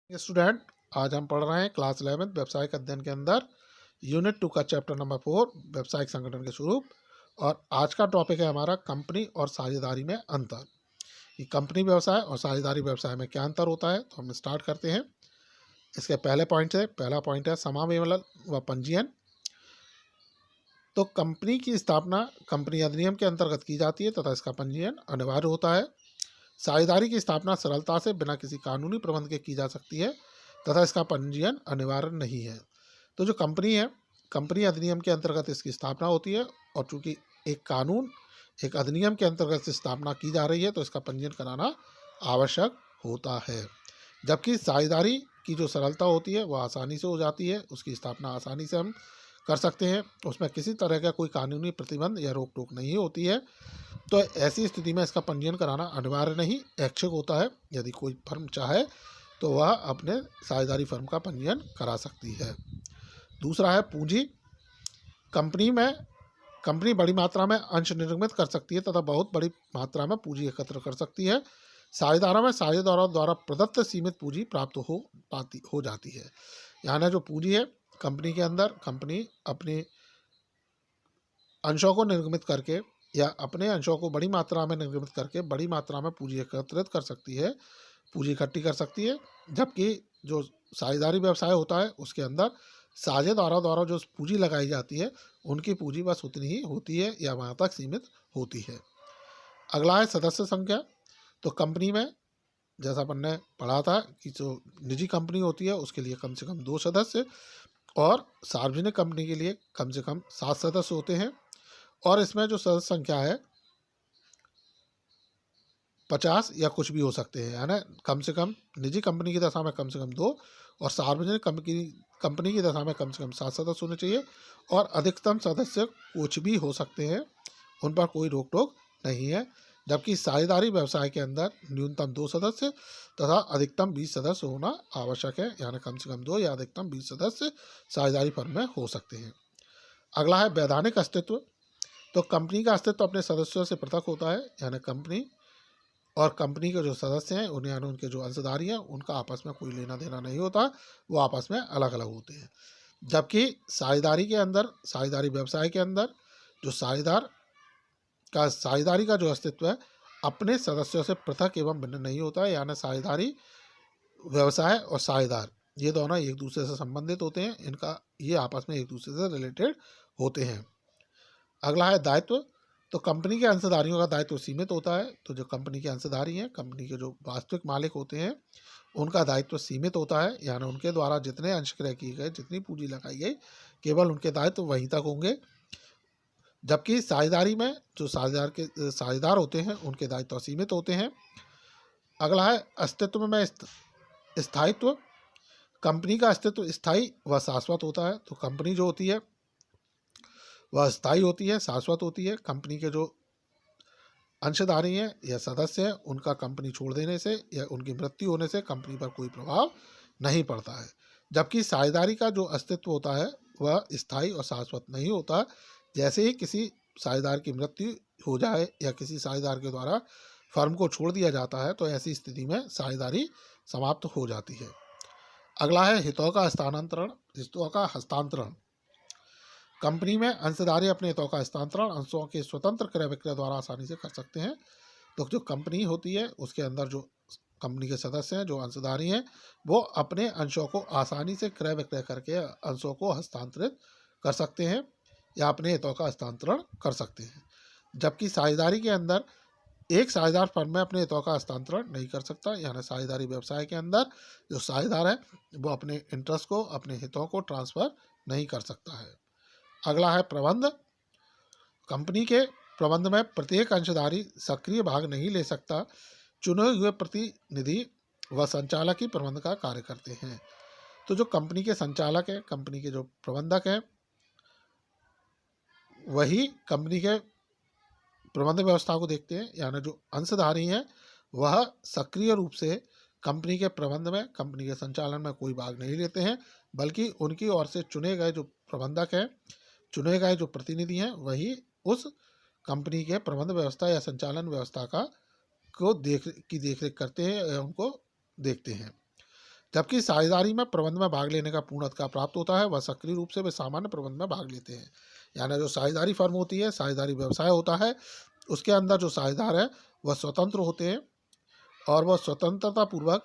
Student, आज हम पढ़ रहे हैं क्लास 11 व्यवसायिक अध्ययन के अंदर यूनिट 2 का चैप्टर नंबर 4 व्यवसायिक संगठन के स्वरूप। और आज का टॉपिक है हमारा कंपनी और साझेदारी में अंतर। ये कंपनी व्यवसाय और साझेदारी व्यवसाय में क्या अंतर होता है, तो हम स्टार्ट करते हैं। इसके पहला पॉइंट है समावेलन व पंजीयन। तो कंपनी की स्थापना कंपनी अधिनियम के अंतर्गत की जाती है तथा इसका पंजीयन अनिवार्य होता है। साझेदारी की स्थापना सरलता से बिना किसी कानूनी प्रबंध के की जा सकती है तथा इसका पंजीयन अनिवार्य नहीं है। तो जो कंपनी है, कंपनी अधिनियम के अंतर्गत इसकी स्थापना होती है और चूंकि एक अधिनियम के अंतर्गत से स्थापना की जा रही है तो इसका पंजीयन कराना आवश्यक होता है। जबकि साझेदारी की जो सरलता होती है वह आसानी से हो जाती है, उसकी स्थापना आसानी से हम कर सकते हैं, उसमें किसी तरह का कोई कानूनी प्रतिबंध या रोक टोक नहीं होती है। तो ऐसी स्थिति में इसका पंजीयन कराना अनिवार्य नहीं, ऐच्छिक होता है। यदि कोई फर्म चाहे तो वह अपने साझेदारी फर्म का पंजीयन करा सकती है। दूसरा है पूंजी। कंपनी बड़ी मात्रा में अंश निर्मित कर सकती है तथा बहुत बड़ी मात्रा में पूंजी एकत्र कर सकती है। साझेदारों में साझेदारों द्वारा प्रदत्त सीमित पूंजी प्राप्त हो जाती है। यानी जो पूंजी है कंपनी के अंदर, कंपनी अपने अंशों को निर्गमित करके या अपने अंशों को बड़ी मात्रा में निर्गमित करके बड़ी मात्रा में पूंजी एकत्रित कर सकती है, पूंजी इकट्ठी कर सकती है। जबकि जो साझेदारी व्यवसाय होता है उसके अंदर साझेदारों द्वारा जो पूंजी लगाई जाती है उनकी पूंजी बस उतनी ही होती है या वहाँ तक सीमित होती है। अगला है सदस्य संख्या। तो कंपनी में जैसा अपन ने पढ़ा था कि जो निजी कंपनी होती है उसके लिए कम से कम 2 सदस्य और सार्वजनिक कंपनी के लिए कम से कम 7 सदस्य होते हैं। और इसमें जो सदस्य संख्या है 50 या कुछ भी हो सकते हैं, यानी कम से कम निजी कंपनी की दशा में कम से कम 2 और सार्वजनिक कंपनी की दशा में कम से कम 7 सदस्य होने चाहिए। और अधिकतम सदस्य कुछ भी हो सकते हैं, उन पर कोई रोक टोक नहीं है। जबकि साझेदारी व्यवसाय के अंदर न्यूनतम 2 सदस्य तथा अधिकतम 20 सदस्य होना आवश्यक है, यानी कम से कम 2 या अधिकतम 20 सदस्य साझेदारी फर्म में हो सकते हैं। अगला है वैधानिक अस्तित्व। तो कंपनी का अस्तित्व अपने सदस्यों से पृथक होता है, यानी कंपनी और कंपनी के जो सदस्य हैं उन्हें यानी उनके जो अंशधारी हैं उनका आपस में कोई लेना देना नहीं होता, वो आपस में अलग अलग होते हैं। जबकि साझेदारी व्यवसाय के अंदर जो साझेदारी का जो अस्तित्व है अपने सदस्यों से पृथक एवं भिन्न नहीं होता है, यानी साझेदारी व्यवसाय और साझेदार ये दोनों एक दूसरे से संबंधित होते हैं, इनका ये आपस में एक दूसरे से रिलेटेड होते हैं। अगला है दायित्व। तो कंपनी के अंशधारियों का दायित्व सीमित होता है। तो जो कंपनी के अंशधारी हैं, कंपनी के जो वास्तविक मालिक होते हैं, उनका दायित्व सीमित होता है, यानी उनके द्वारा जितने अंश क्रय किए गए, जितनी पूंजी लगाई गई, केवल उनके दायित्व वहीं तक होंगे। जबकि साझेदारी में जो साझेदार होते हैं उनके दायित्व असीमित होते हैं। अगला है अस्तित्व में स्थायित्व। कंपनी का अस्तित्व स्थायी व शाश्वत होता है। तो कंपनी जो होती है वह स्थायी होती है, शाश्वत होती है। कंपनी के जो अंशधारी हैं या सदस्य हैं उनका कंपनी छोड़ देने से या उनकी मृत्यु होने से कंपनी पर कोई प्रभाव नहीं पड़ता है। जबकि साझेदारी का जो अस्तित्व होता है वह स्थायी और शाश्वत नहीं होता। जैसे ही किसी साझेदार की मृत्यु हो जाए या किसी साझेदार के द्वारा फर्म को छोड़ दिया जाता है तो ऐसी स्थिति में साझेदारी समाप्त हो जाती है। अगला है हितों का हस्तांतरण। कंपनी में अंशधारी अपने हितों का हस्तांतरण अंशों के स्वतंत्र क्रय विक्रय द्वारा आसानी से कर सकते हैं। तो जो कंपनी होती है उसके अंदर जो कंपनी के सदस्य हैं, जो अंशधारी हैं, वो अपने अंशों को आसानी से क्रय विक्रय करके अंशों को हस्तांतरित कर सकते हैं या अपने हितों का हस्तांतरण कर सकते हैं। जबकि साझेदारी के अंदर एक साझेदार फर्म में अपने हितों का हस्तांतरण नहीं कर सकता, यानी साझेदारी व्यवसाय के अंदर जो साझेदार है वो अपने इंटरेस्ट को, अपने हितों को ट्रांसफर नहीं कर सकता है। अगला है प्रबंध। कंपनी के प्रबंध में प्रत्येक अंशधारी सक्रिय भाग नहीं ले सकता। चुने हुए प्रतिनिधि व संचालक ही प्रबंध का कार्य करते हैं। तो जो कंपनी के संचालक हैं, कंपनी के जो प्रबंधक हैं, वही कंपनी के प्रबंध व्यवस्था को देखते हैं, यानी जो अंशधारी हैं वह सक्रिय रूप से कंपनी के प्रबंध में, कंपनी के संचालन में कोई भाग नहीं लेते हैं, बल्कि उनकी ओर से चुने गए जो प्रबंधक हैं, चुने गए जो प्रतिनिधि हैं, वही उस कंपनी के प्रबंध व्यवस्था या संचालन व्यवस्था की देखरेख करते हैं या उनको देखते हैं। जबकि साझेदारी में प्रबंध में भाग लेने का पूर्ण अधिकार प्राप्त होता है, वह सक्रिय रूप से वे सामान्य प्रबंध में भाग लेते हैं। यानी जो साझेदारी फर्म होती है, साझेदारी व्यवसाय होता है, उसके अंदर जो साझेदार है वह स्वतंत्र होते हैं और वह स्वतंत्रता पूर्वक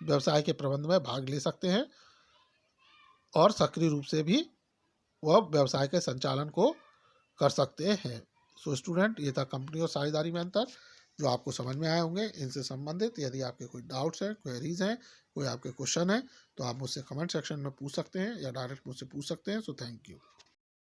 व्यवसाय के प्रबंध में भाग ले सकते हैं और सक्रिय रूप से भी वह व्यवसाय के संचालन को कर सकते हैं। सो स्टूडेंट, ये था कंपनी और साझेदारी में अंतर, जो आपको समझ में आए होंगे। इनसे संबंधित यदि आपके कोई डाउट्स हैं, क्वेरीज हैं, कोई आपके क्वेश्चन है, तो आप मुझसे कमेंट सेक्शन में पूछ सकते हैं या डायरेक्ट मुझसे पूछ सकते हैं। So thank you.